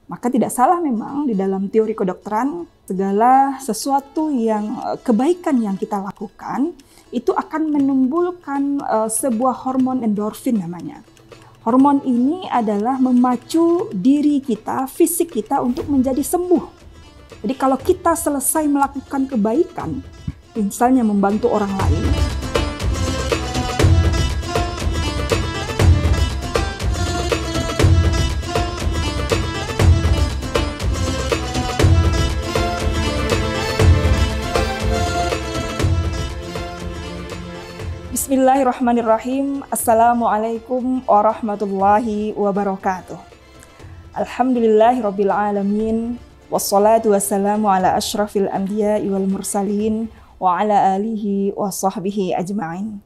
Maka tidak salah memang di dalam teori kedokteran, segala sesuatu yang kebaikan yang kita lakukan itu akan menimbulkan sebuah hormon endorfin namanya. Hormon ini adalah memacu diri kita, fisik kita untuk menjadi sembuh. Jadi kalau kita selesai melakukan kebaikan, misalnya membantu orang lain, Bismillahirrahmanirrahim. Assalamualaikum warahmatullahi wabarakatuh. Alhamdulillahirabbil alamin. Wassalatu wassalamu ala asyrafil anbiya'i wal mursalin wa ala alihi wa sahbihi ajma'in.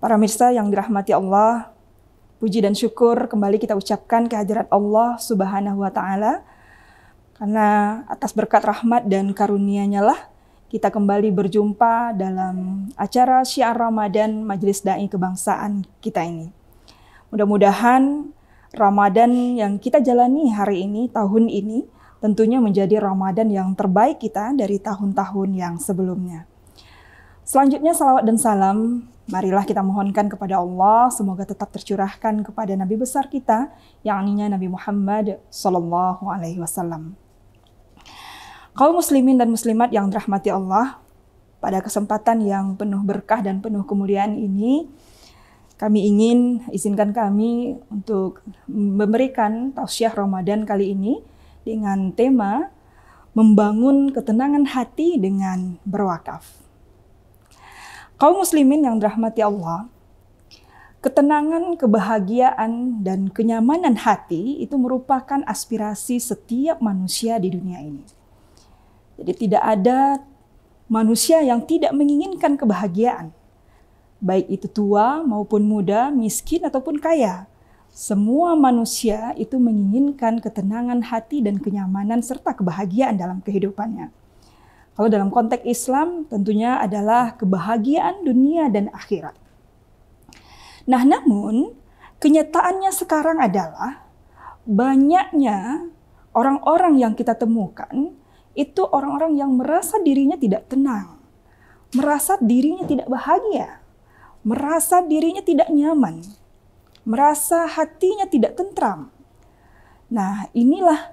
Para mirsa yang dirahmati Allah, puji dan syukur kembali kita ucapkan kehadirat Allah Subhanahu wa taala. Karena atas berkat rahmat dan karunia-Nya lah kita kembali berjumpa dalam acara Syiar Ramadan Majelis Dai Kebangsaan kita ini. Mudah-mudahan Ramadan yang kita jalani hari ini, tahun ini, tentunya menjadi Ramadan yang terbaik kita dari tahun-tahun yang sebelumnya. Selanjutnya salawat dan salam, marilah kita mohonkan kepada Allah, semoga tetap tercurahkan kepada Nabi besar kita, yakni Nabi Muhammad SAW. Kaum muslimin dan muslimat yang dirahmati Allah, pada kesempatan yang penuh berkah dan penuh kemuliaan ini, izinkan kami untuk memberikan tausiah Ramadan kali ini dengan tema membangun ketenangan hati dengan berwakaf. Kaum muslimin yang dirahmati Allah, ketenangan, kebahagiaan, dan kenyamanan hati itu merupakan aspirasi setiap manusia di dunia ini. Jadi tidak ada manusia yang tidak menginginkan kebahagiaan. Baik itu tua maupun muda, miskin ataupun kaya. Semua manusia itu menginginkan ketenangan hati dan kenyamanan serta kebahagiaan dalam kehidupannya. Kalau dalam konteks Islam tentunya adalah kebahagiaan dunia dan akhirat. Nah, namun kenyataannya sekarang adalah banyaknya orang-orang yang kita temukan itu orang-orang yang merasa dirinya tidak tenang, merasa dirinya tidak bahagia, merasa dirinya tidak nyaman, merasa hatinya tidak tentram. Nah, inilah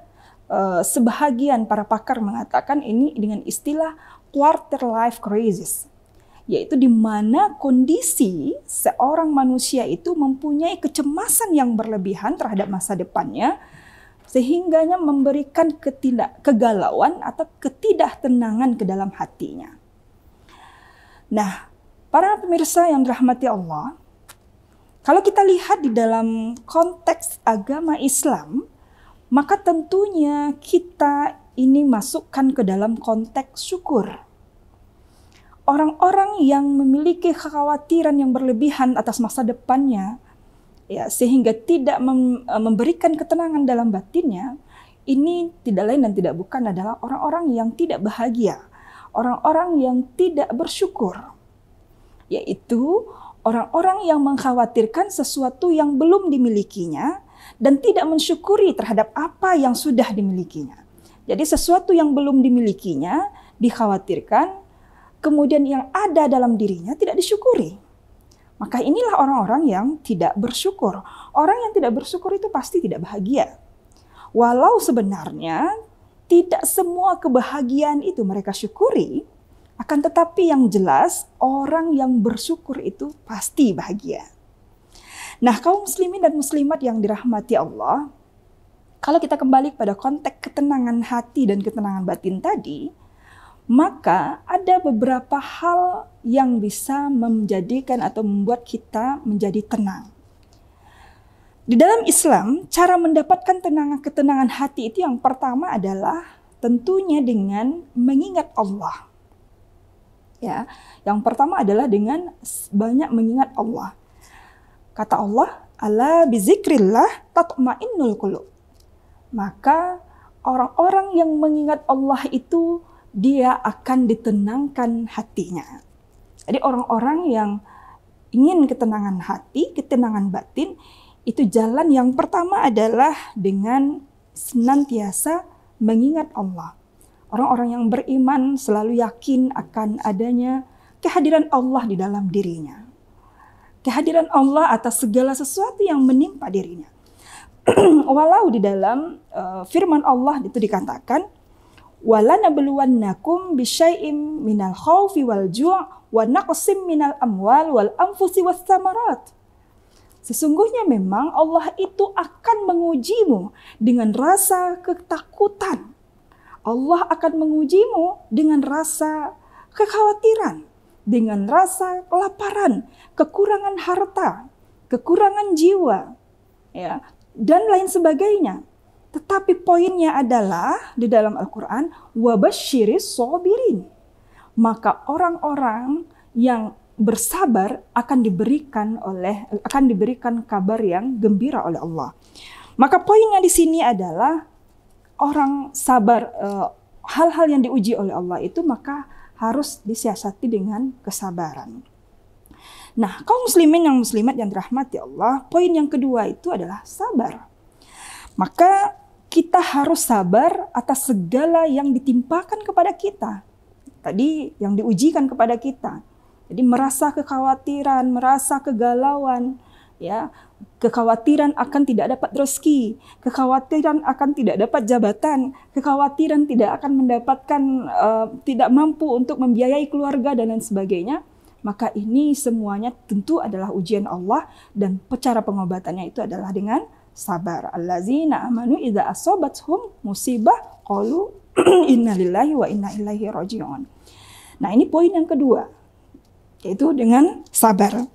sebahagian para pakar mengatakan ini dengan istilah quarter life crisis, yaitu di mana kondisi seorang manusia itu mempunyai kecemasan yang berlebihan terhadap masa depannya, sehingganya memberikan kegalauan atau ketidaktenangan ke dalam hatinya. Nah, para pemirsa yang dirahmati Allah, kalau kita lihat di dalam konteks agama Islam, maka tentunya kita ini masukkan ke dalam konteks syukur. Orang-orang yang memiliki kekhawatiran yang berlebihan atas masa depannya, ya, sehingga tidak memberikan ketenangan dalam batinnya, ini tidak lain dan tidak bukan adalah orang-orang yang tidak bahagia, orang-orang yang tidak bersyukur, yaitu orang-orang yang mengkhawatirkan sesuatu yang belum dimilikinya dan tidak mensyukuri terhadap apa yang sudah dimilikinya. Jadi sesuatu yang belum dimilikinya dikhawatirkan, kemudian yang ada dalam dirinya tidak disyukuri. Maka inilah orang-orang yang tidak bersyukur. Orang yang tidak bersyukur itu pasti tidak bahagia. Walau sebenarnya tidak semua kebahagiaan itu mereka syukuri, akan tetapi yang jelas orang yang bersyukur itu pasti bahagia. Nah, kaum muslimin dan muslimat yang dirahmati Allah, kalau kita kembali pada konteks ketenangan hati dan ketenangan batin tadi, maka ada beberapa hal yang bisa menjadikan atau membuat kita menjadi tenang. Di dalam Islam, cara mendapatkan ketenangan hati itu yang pertama adalah tentunya dengan mengingat Allah. Ya, yang pertama adalah dengan banyak mengingat Allah. Kata Allah, "Ala bizikrillah tatma'innul qulub." Maka orang-orang yang mengingat Allah itu dia akan ditenangkan hatinya. Jadi orang-orang yang ingin ketenangan hati, ketenangan batin, itu jalan yang pertama adalah dengan senantiasa mengingat Allah. Orang-orang yang beriman selalu yakin akan adanya kehadiran Allah di dalam dirinya. Kehadiran Allah atas segala sesuatu yang menimpa dirinya. Walau di dalam firman Allah itu dikatakan, وَلَنَبْلُوَنَّكُمْ بِشَيْءٍ مِنَ الْخَوْفِ وَالْجُوعِ وَنَقْصٍ مِنَ الْأَمْوَالِ وَالْأَنْفُسِ وَالثَّمَرَاتِ. Sesungguhnya memang Allah itu akan mengujimu dengan rasa ketakutan. Allah akan mengujimu dengan rasa kekhawatiran, dengan rasa kelaparan, kekurangan harta, kekurangan jiwa, ya, dan lain sebagainya. Tetapi poinnya adalah di dalam Al-Quran, wabasyiris sobirin. Maka orang-orang yang bersabar akan diberikan kabar yang gembira oleh Allah. Maka poinnya di sini adalah orang sabar, hal-hal yang diuji oleh Allah itu maka harus disiasati dengan kesabaran. Nah, kaum muslimin yang muslimat yang dirahmati Allah, poin yang kedua itu adalah sabar. Maka kita harus sabar atas segala yang ditimpakan kepada kita. Tadi yang diujikan kepada kita. Jadi merasa kekhawatiran, merasa kegalauan, ya, kekhawatiran akan tidak dapat rezeki, kekhawatiran akan tidak dapat jabatan, kekhawatiran tidak akan mendapatkan, tidak mampu untuk membiayai keluarga dan lain sebagainya. Maka ini semuanya tentu adalah ujian Allah dan cara pengobatannya itu adalah dengan sabar. Allazina amanu idza asobathum musibah qalu innalillahi wa inna ilaihi raji'un. Nah, ini poin yang kedua, yaitu dengan sabar.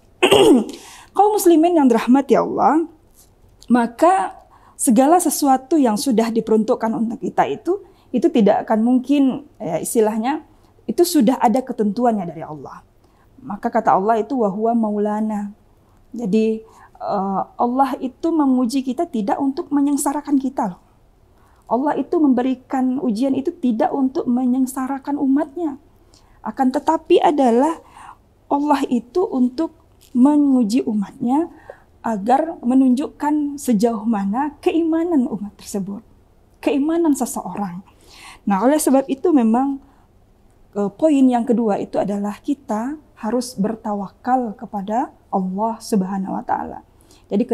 Kaum muslimin yang dirahmati Allah, maka segala sesuatu yang sudah diperuntukkan untuk kita itu tidak akan mungkin, ya, istilahnya itu sudah ada ketentuannya dari Allah. Maka kata Allah itu wahuwa maulana. Jadi Allah itu menguji kita tidak untuk menyengsarakan kita loh. Allah itu memberikan ujian itu tidak untuk menyengsarakan umatnya. Akan tetapi adalah Allah itu untuk menguji umatnya agar menunjukkan sejauh mana keimanan umat tersebut, keimanan seseorang. Nah, oleh sebab itu memang poin yang kedua itu adalah kita harus bertawakal kepada Allah Subhanahu wa taala. Jadi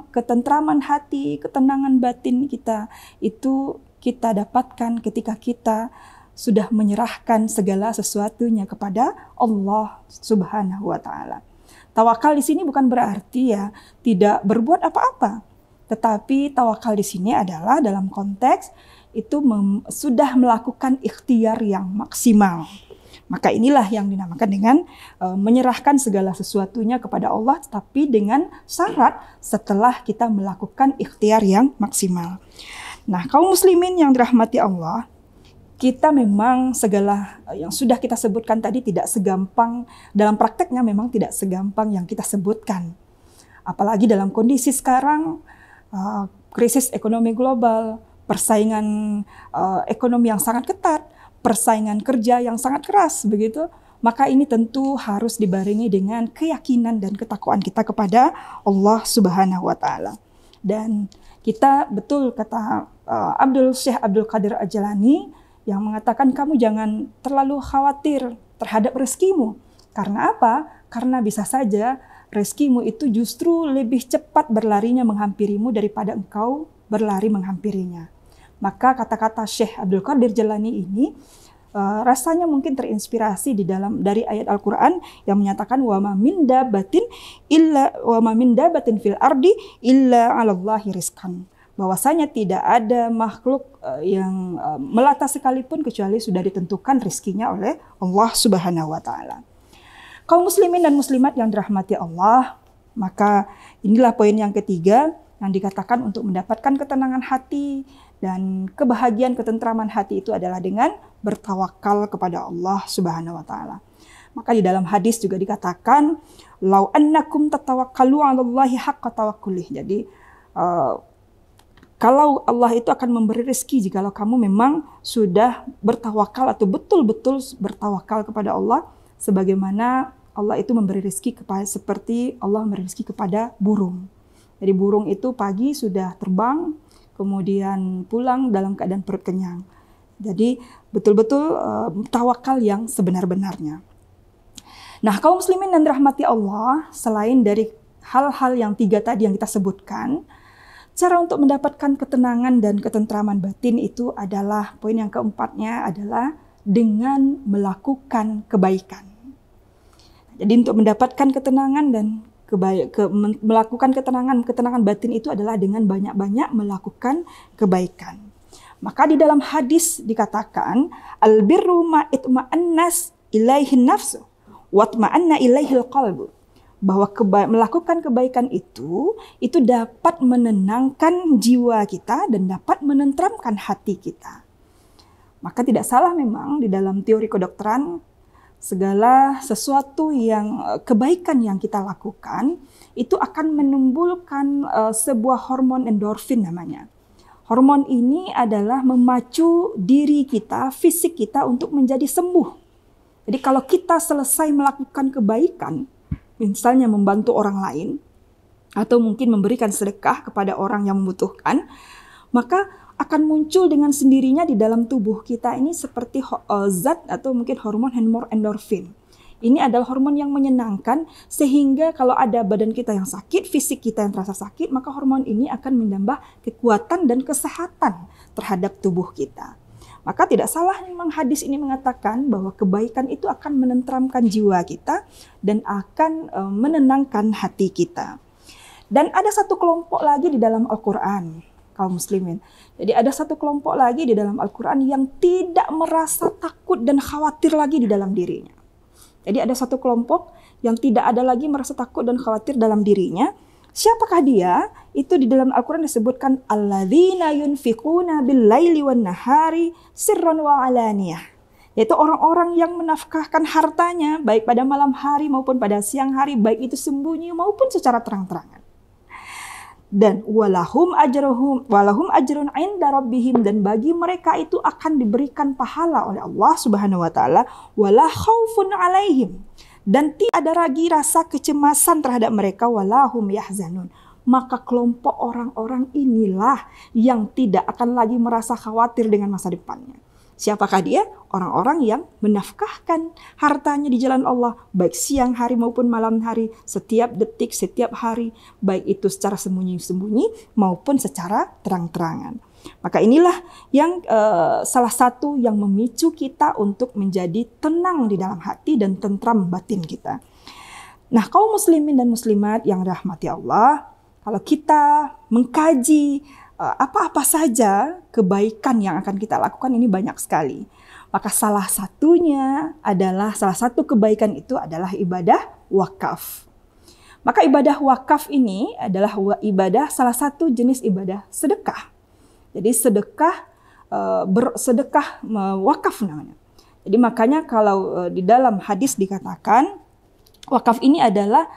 ketentraman hati, ketenangan batin kita itu kita dapatkan ketika kita sudah menyerahkan segala sesuatunya kepada Allah Subhanahu wa taala. Tawakal di sini bukan berarti ya tidak berbuat apa-apa. Tetapi tawakal di sini adalah dalam konteks itu sudah melakukan ikhtiar yang maksimal. Maka inilah yang dinamakan dengan menyerahkan segala sesuatunya kepada Allah, tetapi dengan syarat setelah kita melakukan ikhtiar yang maksimal. Nah, kaum muslimin yang dirahmati Allah, kita memang segala yang sudah kita sebutkan tadi tidak segampang, dalam prakteknya memang tidak segampang yang kita sebutkan. Apalagi dalam kondisi sekarang, krisis ekonomi global, persaingan ekonomi yang sangat ketat, persaingan kerja yang sangat keras, begitu. Maka ini tentu harus dibarengi dengan keyakinan dan ketakwaan kita kepada Allah Subhanahu wa taala. Dan kita betul kata Syekh Abdul Qadir Al-Jilani yang mengatakan kamu jangan terlalu khawatir terhadap rezekimu. Karena apa? Karena bisa saja rezekimu itu justru lebih cepat berlarinya menghampirimu daripada engkau berlari menghampirinya. Maka kata-kata Syekh Abdul Qadir Jilani ini rasanya mungkin terinspirasi dari ayat Al-Quran yang menyatakan wa ma min dabatin fil ardi illa 'alallahi rizqan. Bahwasanya tidak ada makhluk yang melata sekalipun kecuali sudah ditentukan rizkinya oleh Allah Subhanahu wa taala. Kaum muslimin dan muslimat yang dirahmati Allah, maka inilah poin yang ketiga yang dikatakan untuk mendapatkan ketenangan hati dan kebahagiaan ketentraman hati itu adalah dengan bertawakal kepada Allah Subhanahu wa taala. Maka di dalam hadis juga dikatakan lau annakum tatawakkalu 'alallahi haqqa tawakkulih. Jadi kalau Allah itu akan memberi rezeki jikalau kamu memang sudah bertawakal atau betul-betul bertawakal kepada Allah sebagaimana Allah itu memberi rezeki seperti Allah memberi rezeki kepada burung. Jadi burung itu pagi sudah terbang, kemudian pulang dalam keadaan perut kenyang. Jadi betul-betul tawakal yang sebenar-benarnya. Nah, kaum muslimin dan rahmati Allah, selain dari hal-hal yang 3 tadi yang kita sebutkan, cara untuk mendapatkan ketenangan dan ketentraman batin itu adalah, poin yang keempatnya adalah dengan melakukan kebaikan. Jadi untuk mendapatkan ketenangan dan melakukan ketenangan batin itu adalah dengan banyak-banyak melakukan kebaikan. Maka di dalam hadis dikatakan, al-birru ma itma'annas ilaihin nafsu watma'anna ilaihil qalbu. Bahwa melakukan kebaikan itu dapat menenangkan jiwa kita dan dapat menenteramkan hati kita. Maka tidak salah memang di dalam teori kedokteran, segala sesuatu yang kebaikan yang kita lakukan itu akan menimbulkan sebuah hormon endorfin namanya. Hormon ini adalah memacu diri kita, fisik kita untuk menjadi sembuh. Jadi kalau kita selesai melakukan kebaikan, misalnya membantu orang lain, atau mungkin memberikan sedekah kepada orang yang membutuhkan, maka akan muncul dengan sendirinya di dalam tubuh kita ini seperti zat atau mungkin hormon endorfin. Ini adalah hormon yang menyenangkan, sehingga kalau ada badan kita yang sakit, fisik kita yang terasa sakit, maka hormon ini akan menambah kekuatan dan kesehatan terhadap tubuh kita. Maka tidak salah memang hadis ini mengatakan bahwa kebaikan itu akan menenteramkan jiwa kita dan akan menenangkan hati kita. Dan ada satu kelompok lagi di dalam Al-Quran, kaum muslimin. Jadi ada satu kelompok lagi di dalam Al-Quran yang tidak merasa takut dan khawatir lagi di dalam dirinya. Jadi ada satu kelompok yang tidak ada lagi merasa takut dan khawatir dalam dirinya. Siapakah dia? Itu di dalam Al-Quran disebutkan alladzina yunfiquna bil-laili wan-nahari sirran wa alaniyah. Yaitu orang-orang yang menafkahkan hartanya baik pada malam hari maupun pada siang hari, baik itu sembunyi maupun secara terang-terangan. Dan walahum ajrun 'inda rabbihim, dan bagi mereka itu akan diberikan pahala oleh Allah Subhanahu wa taala, wala khaufun 'alaihim, dan tidak ada lagi rasa kecemasan terhadap mereka, walahum yahzanun. Maka kelompok orang-orang inilah yang tidak akan lagi merasa khawatir dengan masa depannya. Siapakah dia? Orang-orang yang menafkahkan hartanya di jalan Allah, baik siang hari maupun malam hari, setiap detik, setiap hari, baik itu secara sembunyi-sembunyi maupun secara terang-terangan. Maka inilah yang salah satu yang memicu kita untuk menjadi tenang di dalam hati dan tentram batin kita. Nah, kaum muslimin dan muslimat yang rahmati Allah, kalau kita mengkaji apa-apa saja kebaikan yang akan kita lakukan, ini banyak sekali. Maka salah satu kebaikan itu adalah ibadah wakaf. Maka ibadah wakaf ini adalah salah satu jenis ibadah sedekah. Jadi sedekah wakaf namanya. Jadi makanya kalau di dalam hadis dikatakan wakaf ini adalah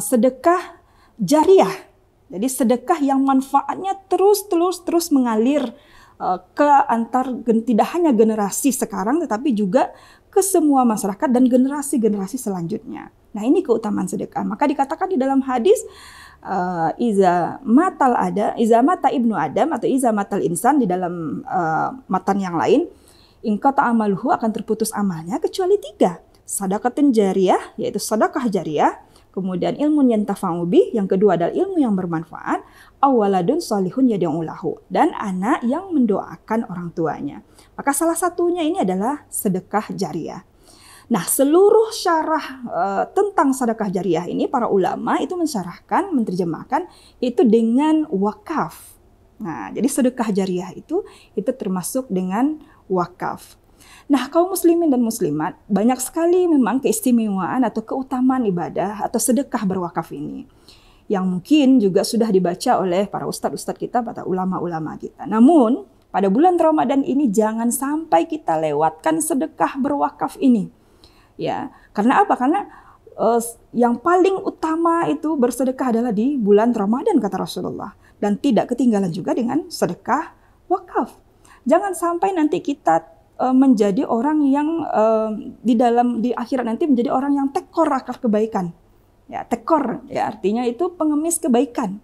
sedekah jariah. Jadi sedekah yang manfaatnya terus mengalir tidak hanya generasi sekarang, tetapi juga ke semua masyarakat dan generasi-generasi selanjutnya. Nah, ini keutamaan sedekah. Maka dikatakan di dalam hadis, iza mata ibnu Adam atau iza matal insan, di dalam matan yang lain, ingkata amaluhu, akan terputus amalnya kecuali 3. Sadaqatin jariyah, yaitu sedekah jariyah. Kemudian ilmu yantafa'u bih, yang kedua adalah ilmu yang bermanfaat, awaladun salihun yad'u lahu, dan anak yang mendoakan orang tuanya. Maka salah satunya ini adalah sedekah jariyah. Nah, seluruh syarah tentang sedekah jariyah ini para ulama itu mensyarahkan, menerjemahkan itu dengan wakaf. Nah, jadi sedekah jariyah itu termasuk dengan wakaf. Nah, kaum muslimin dan muslimat, banyak sekali memang keistimewaan atau keutamaan ibadah atau sedekah berwakaf ini, yang mungkin juga sudah dibaca oleh para ustadz-ustadz kita, para ulama-ulama kita. Namun, pada bulan Ramadan ini jangan sampai kita lewatkan sedekah berwakaf ini. Ya, karena apa? Karena yang paling utama itu bersedekah adalah di bulan Ramadan, kata Rasulullah, dan tidak ketinggalan juga dengan sedekah wakaf. Jangan sampai nanti kita menjadi orang yang di akhirat nanti menjadi orang yang tekor akan kebaikan. Ya, tekor ya artinya itu pengemis kebaikan.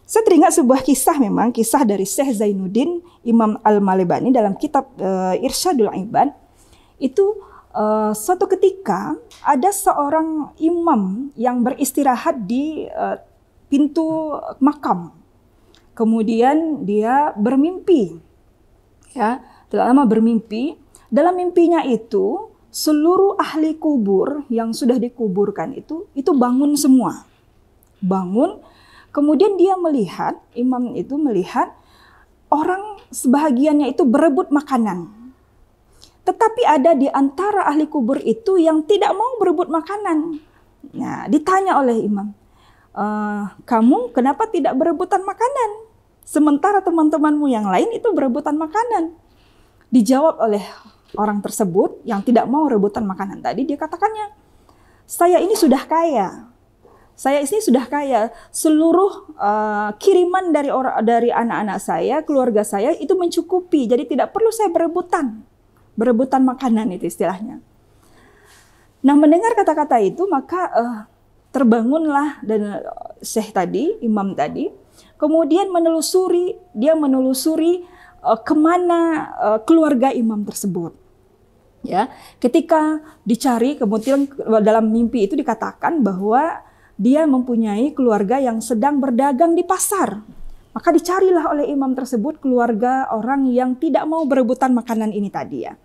Saya teringat sebuah kisah, memang kisah dari Syekh Zainuddin Imam Al-Malibani dalam kitab Irsyadul Ibad. Itu suatu ketika ada seorang imam yang beristirahat di pintu makam. Kemudian dia bermimpi, ya, tidak lama bermimpi. Dalam mimpinya itu seluruh ahli kubur yang sudah dikuburkan itu bangun semua, bangun. Kemudian dia melihat, imam itu melihat orang sebahagiannya itu berebut makanan. Tetapi ada di antara ahli kubur itu yang tidak mau berebut makanan. Nah, ditanya oleh imam, kamu kenapa tidak berebutan makanan? Sementara teman-temanmu yang lain itu berebutan makanan. Dijawab oleh orang tersebut yang tidak mau rebutan makanan tadi, dia katakannya, saya ini sudah kaya. Saya ini sudah kaya, seluruh kiriman dari anak-anak saya, keluarga saya itu mencukupi, jadi tidak perlu saya berebutan makanan itu istilahnya. Nah, mendengar kata-kata itu maka terbangunlah dan Syekh tadi, imam tadi, kemudian menelusuri kemana keluarga imam tersebut. Ya, ketika dicari, kemudian dalam mimpi itu dikatakan bahwa dia mempunyai keluarga yang sedang berdagang di pasar. Maka dicarilah oleh imam tersebut keluarga orang yang tidak mau berebutan makanan ini tadi, ya.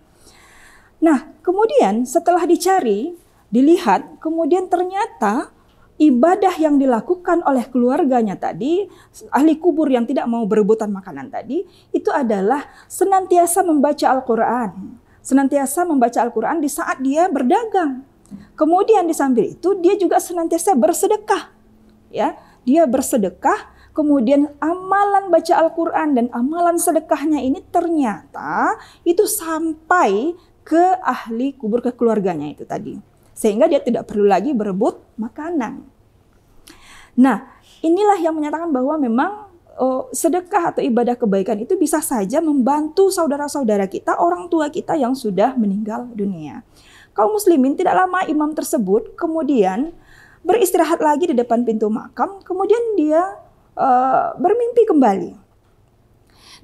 Nah, kemudian setelah dicari, dilihat, kemudian ternyata ibadah yang dilakukan oleh keluarganya tadi, ahli kubur yang tidak mau berebutan makanan tadi, itu adalah senantiasa membaca Al-Quran. Senantiasa membaca Al-Quran di saat dia berdagang. Kemudian di samping itu dia juga senantiasa bersedekah, ya. Dia bersedekah, kemudian amalan baca Al-Quran dan amalan sedekahnya ini ternyata itu sampai ke ahli kubur, ke keluarganya itu tadi, sehingga dia tidak perlu lagi berebut makanan. Nah, inilah yang menyatakan bahwa memang sedekah atau ibadah kebaikan itu bisa saja membantu saudara-saudara kita, orang tua kita yang sudah meninggal dunia. Kaum muslimin, tidak lama imam tersebut kemudian beristirahat lagi di depan pintu makam, kemudian dia bermimpi kembali.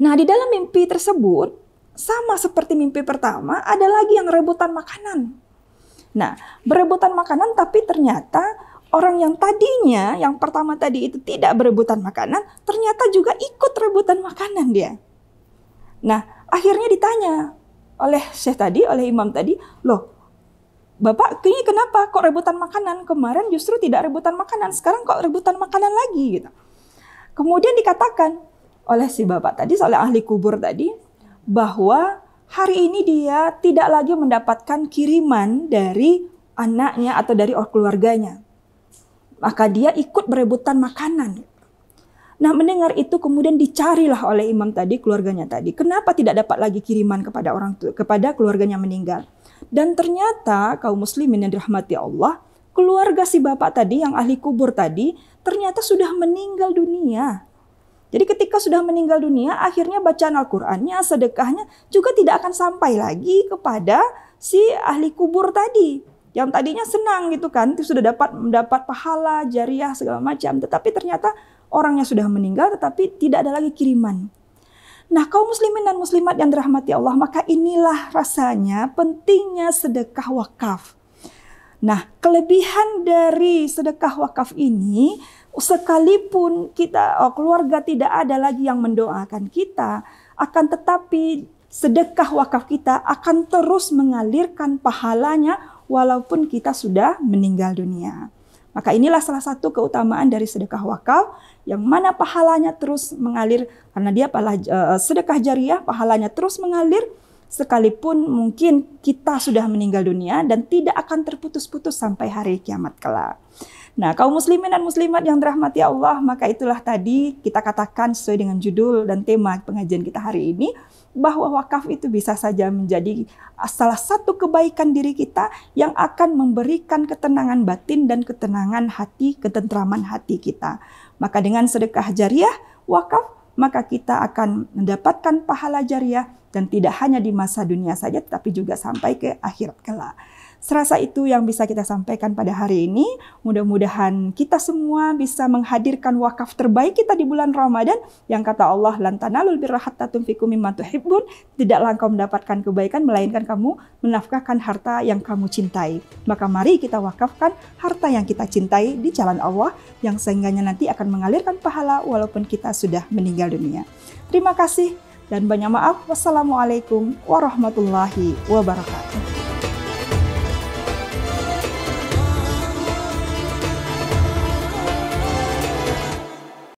Nah, di dalam mimpi tersebut, sama seperti mimpi pertama, ada lagi yang rebutan makanan. Nah, berebutan makanan, tapi ternyata orang yang tadinya, yang pertama tadi itu tidak berebutan makanan, ternyata juga ikut rebutan makanan dia. Nah, akhirnya ditanya oleh Syekh tadi, oleh imam tadi, loh, Bapak, ini kenapa kok rebutan makanan? Kemarin justru tidak rebutan makanan, sekarang kok rebutan makanan lagi, gitu. Kemudian dikatakan oleh si bapak tadi, oleh ahli kubur tadi, bahwa hari ini dia tidak lagi mendapatkan kiriman dari anaknya atau dari keluarganya. Maka dia ikut berebutan makanan. Nah, mendengar itu kemudian dicarilah oleh imam tadi, keluarganya tadi. Kenapa tidak dapat lagi kiriman kepada orang tua, kepada keluarganya meninggal? Dan ternyata kaum muslimin yang dirahmati Allah, keluarga si bapak tadi yang ahli kubur tadi ternyata sudah meninggal dunia. Jadi ketika sudah meninggal dunia, akhirnya bacaan Al-Qur'annya, sedekahnya juga tidak akan sampai lagi kepada si ahli kubur tadi. Yang tadinya senang gitu kan, itu sudah mendapat pahala, jariah segala macam. Tetapi ternyata orangnya sudah meninggal tetapi tidak ada lagi kiriman. Nah, kaum muslimin dan muslimat yang dirahmati Allah, maka inilah rasanya pentingnya sedekah wakaf. Nah, kelebihan dari sedekah wakaf ini, sekalipun kita keluarga tidak ada lagi yang mendoakan kita, akan tetapi sedekah wakaf kita akan terus mengalirkan pahalanya walaupun kita sudah meninggal dunia. Maka inilah salah satu keutamaan dari sedekah wakaf, yang mana pahalanya terus mengalir, karena dia sedekah jariah, pahalanya terus mengalir sekalipun mungkin kita sudah meninggal dunia dan tidak akan terputus-putus sampai hari kiamat kelak. Nah, kaum muslimin dan muslimat yang dirahmati Allah, maka itulah tadi kita katakan sesuai dengan judul dan tema pengajian kita hari ini, bahwa wakaf itu bisa saja menjadi salah satu kebaikan diri kita yang akan memberikan ketenangan batin dan ketenangan hati, ketentraman hati kita. Maka dengan sedekah jariah, wakaf, maka kita akan mendapatkan pahala jariah dan tidak hanya di masa dunia saja, tetapi juga sampai ke akhirat kelak. Serasa itu yang bisa kita sampaikan pada hari ini. Mudah-mudahan kita semua bisa menghadirkan wakaf terbaik kita di bulan Ramadan yang kata Allah, lan tanalul birra hatta tunfiqu mimma tuhibbun. Tidaklah engkau mendapatkan kebaikan melainkan kamu menafkahkan harta yang kamu cintai. Maka mari kita wakafkan harta yang kita cintai di jalan Allah yang sehingganya nanti akan mengalirkan pahala walaupun kita sudah meninggal dunia. Terima kasih dan banyak maaf. Wassalamualaikum warahmatullahi wabarakatuh.